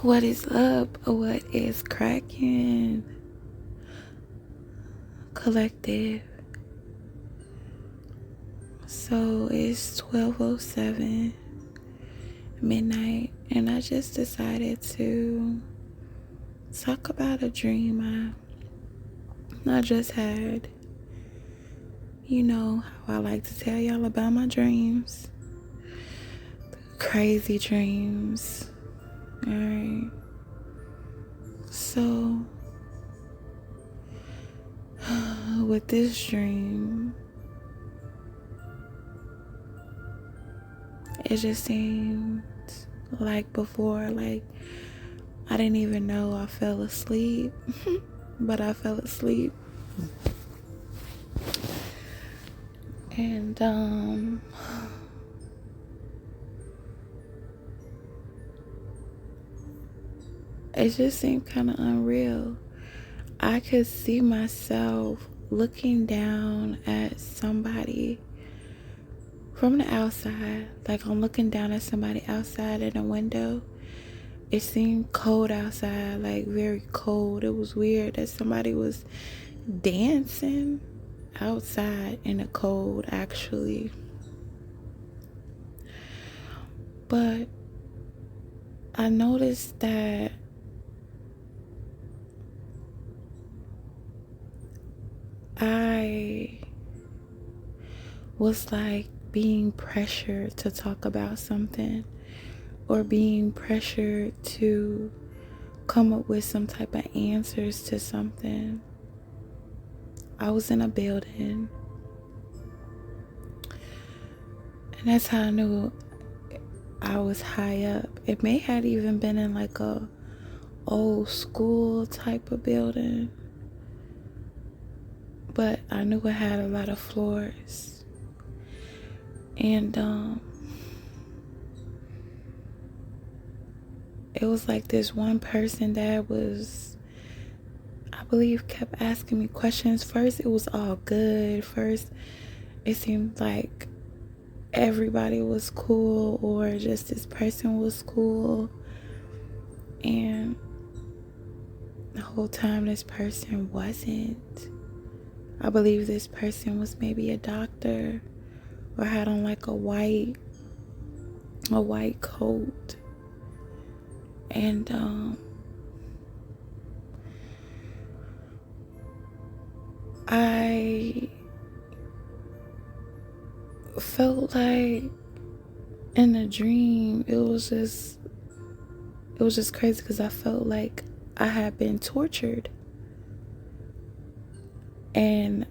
What is up? What is cracking? Collective. So it's 12:07 midnight, and I just decided to talk about a dream I just had. You know how I like to tell y'all about my dreams. Crazy dreams. Alright. So with this dream, it just seemed like before, like I didn't even know I fell asleep, but I fell asleep. And it just seemed kind of unreal. I could see myself looking down at somebody from the outside, like I'm looking down at somebody outside in a window. It seemed cold outside, like very cold. It was weird that somebody was dancing outside in the cold, actually. But I noticed that I was like being pressured to talk about something, or being pressured to come up with some type of answers to something. I was in a building, and that's how I knew I was high up. It may have even been in like a old school type of building, but I knew it had a lot of floors. And it was like this one person that was, I believe, kept asking me questions. First it was all good. First it seemed like everybody was cool, or just this person was cool, and the whole time this person wasn't. I believe this person was maybe a doctor, or had on like a white coat. And I felt like in the dream it was just crazy, because I felt like I had been tortured, and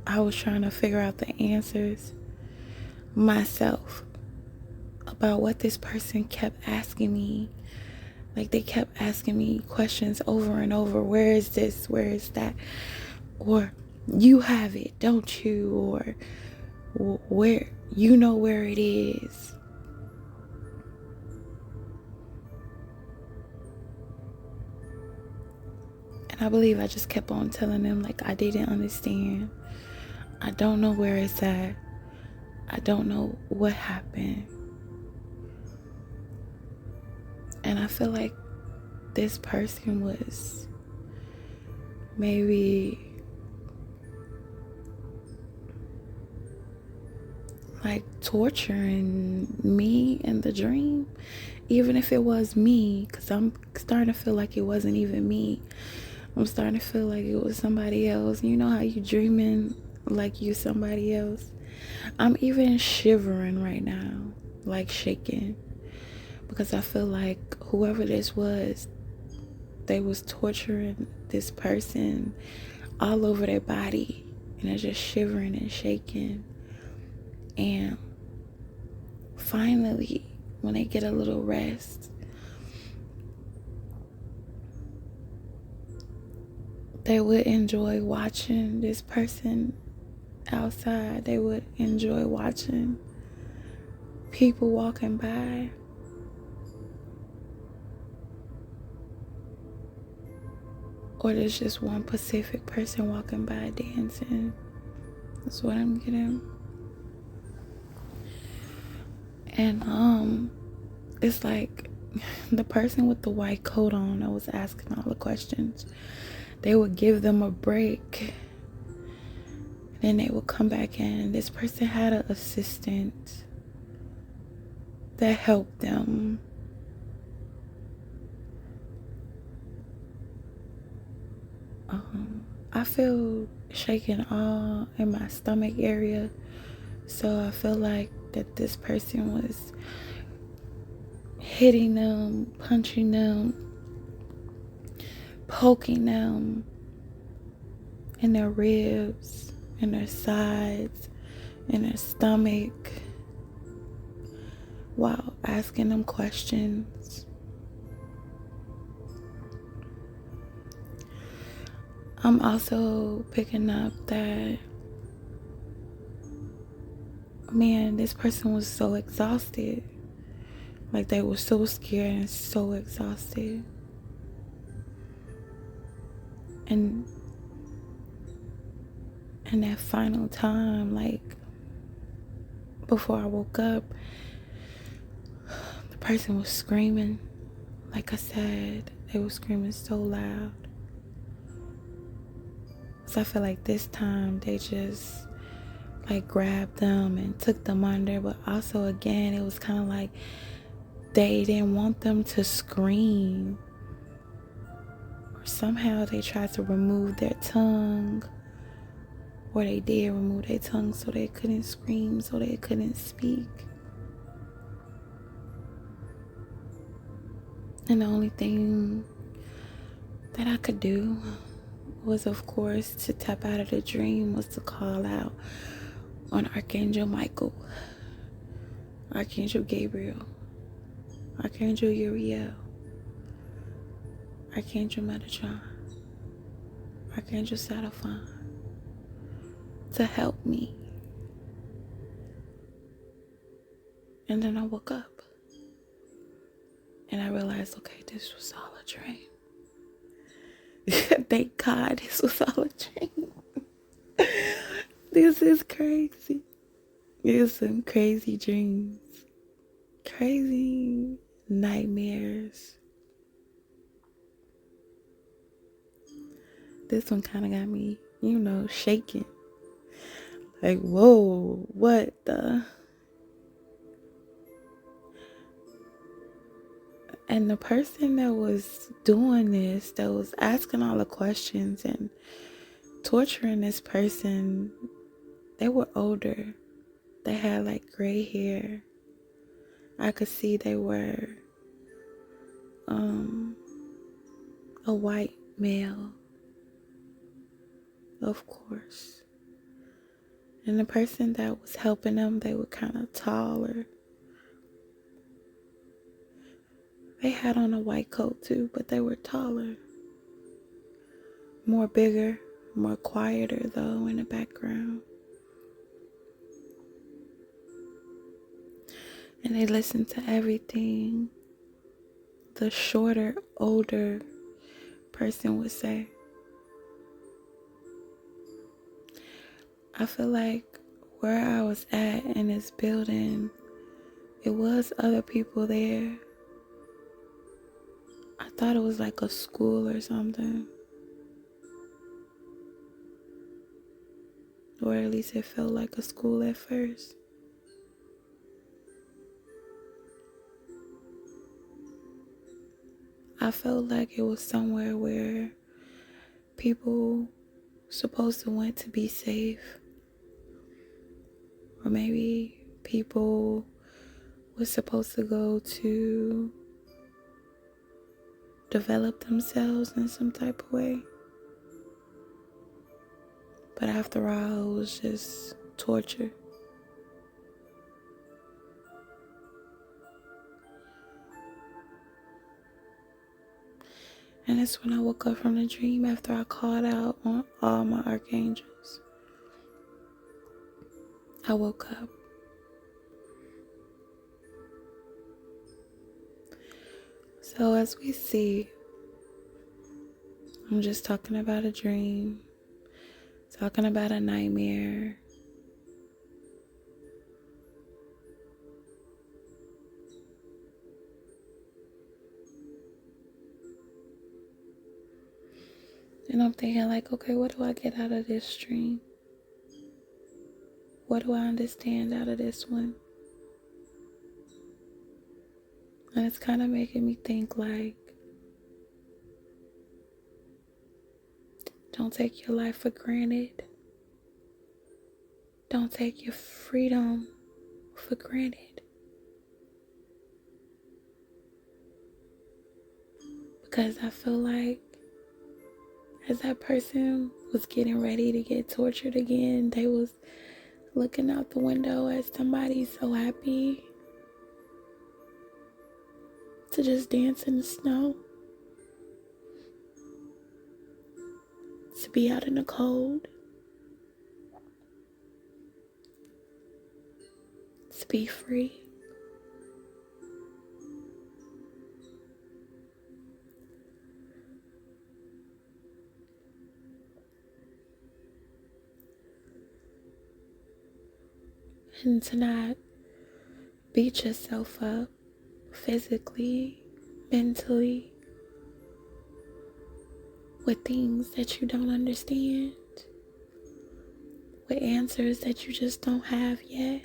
I was trying to figure out the answers myself about what this person kept asking me. Like, they kept asking me questions over and over. Where is this? Where is that? Or, you have it, don't you? Or, where, you know where it is. And I believe I just kept on telling them, like, I didn't understand. I don't know where it's at. I don't know what happened. And I feel like this person was maybe like torturing me in the dream, even if it was me, because I'm starting to feel like it wasn't even me. I'm starting to feel like it was somebody else. You know how you dreaming like you somebody else? I'm even shivering right now, like shaking, because I feel like whoever this was, they was torturing this person all over their body, and they're just shivering and shaking. And finally, when they get a little rest, they would enjoy watching this person outside. They would enjoy watching people walking by. Or there's just one specific person walking by dancing. That's what I'm getting. And it's like the person with the white coat on that was asking all the questions, they would give them a break. Then they would come back in. This person had an assistant that helped them. I feel shaking all in my stomach area. So I feel like that this person was hitting them, punching them, poking them in their ribs, in their sides, in their stomach, while asking them questions. I'm also picking up that, man, this person was so exhausted. Like, they were so scared and so exhausted. And that final time, like, before I woke up, the person was screaming. Like I said, they were screaming so loud. So I feel like this time they just like grabbed them and took them under. But also, again, it was kind of like they didn't want them to scream. Or somehow they tried to remove their tongue. Or they did remove their tongue so they couldn't scream, so they couldn't speak. And the only thing that I could do was, of course, to tap out of the dream, was to call out on Archangel Michael, Archangel Gabriel, Archangel Uriel, Archangel Metatron, Archangel Seraphon, to help me. And then I woke up and I realized, okay, this was all a dream. Thank God this was all a dream. This is crazy. It's some crazy dreams. Crazy nightmares. This one kind of got me, shaking. Like, whoa, what the? And the person that was doing this, that was asking all the questions and torturing this person, they were older. They had like gray hair. I could see they were a white male, of course. And the person that was helping them, they were kind of taller. They had on a white coat too, but they were taller. More bigger, more quieter though in the background. And they listened to everything the shorter, older person would say. I feel like where I was at in this building, it was other people there. I thought it was like a school or something. Or at least it felt like a school at first. I felt like it was somewhere where people supposed to went to be safe. Or maybe people were supposed to go to develop themselves in some type of way. But after all, it was just torture. And that's when I woke up from the dream after I called out on all my archangels. I woke up. So as we see, I'm just talking about a dream, talking about a nightmare. And I'm thinking like, okay, what do I get out of this dream? What do I understand out of this one? And it's kind of making me think like, don't take your life for granted. Don't take your freedom for granted. Because I feel like as that person was getting ready to get tortured again, they was looking out the window at somebody so happy to just dance in the snow, to be out in the cold, to be free. And to not beat yourself up physically, mentally, with things that you don't understand, with answers that you just don't have yet.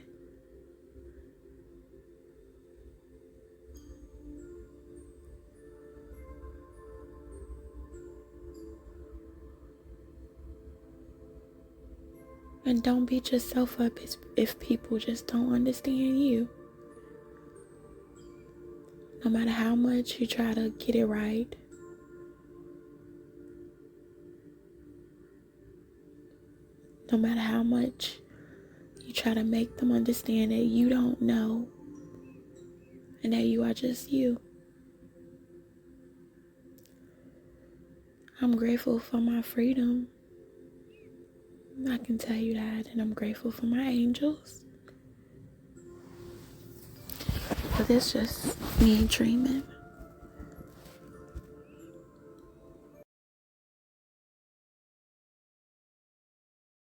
And don't beat yourself up if people just don't understand you. No matter how much you try to get it right, no matter how much you try to make them understand that you don't know and that you are just you. I'm grateful for my freedom. I can tell you that, and I'm grateful for my angels. But it's just me dreaming.